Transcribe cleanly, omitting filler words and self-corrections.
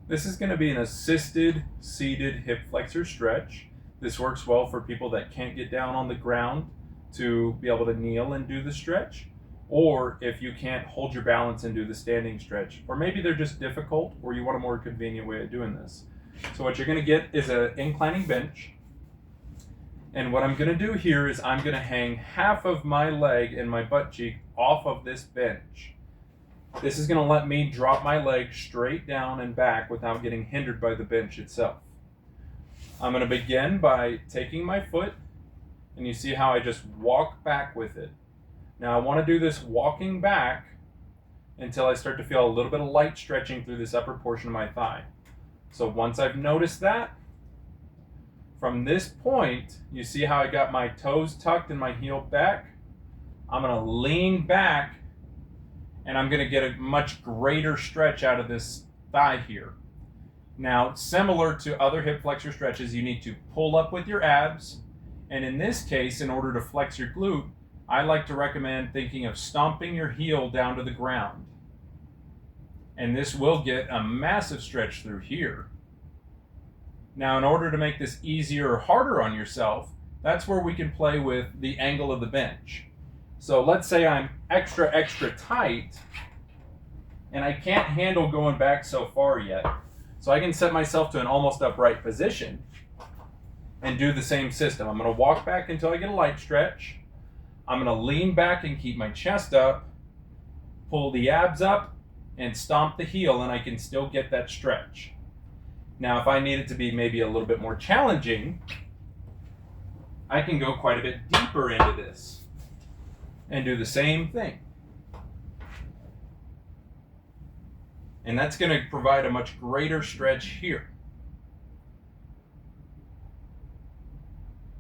This is going to be an assisted seated hip flexor stretch. This works well for people that can't get down on the ground to be able to kneel and do the stretch, or if you can't hold your balance and do the standing stretch, or maybe they're just difficult or you want a more convenient way of doing this. So what you're going to get is an inclining bench. And what I'm going to do here is I'm going to hang half of my leg and my butt cheek off of this bench. This is going to let me drop my leg straight down and back without getting hindered by the bench itself. I'm going to begin by taking my foot, and you see how I just walk back with it. Now I want to do this walking back until I start to feel a little bit of light stretching through this upper portion of my thigh. So once I've noticed that, from this point, you see how I got my toes tucked and my heel back? I'm going to lean back, and I'm going to get a much greater stretch out of this thigh here. Now, similar to other hip flexor stretches, you need to pull up with your abs, and in this case, in order to flex your glute, I like to recommend thinking of stomping your heel down to the ground. And this will get a massive stretch through here. Now, in order to make this easier or harder on yourself, that's where we can play with the angle of the bench. So let's say I'm extra tight and I can't handle going back so far yet. So I can set myself to an almost upright position and do the same system. I'm going to walk back until I get a light stretch. I'm going to lean back and keep my chest up, pull the abs up, and stomp the heel, and I can still get that stretch. Now, if I need it to be maybe a little bit more challenging, I can go quite a bit deeper into this and do the same thing. And that's going to provide a much greater stretch here.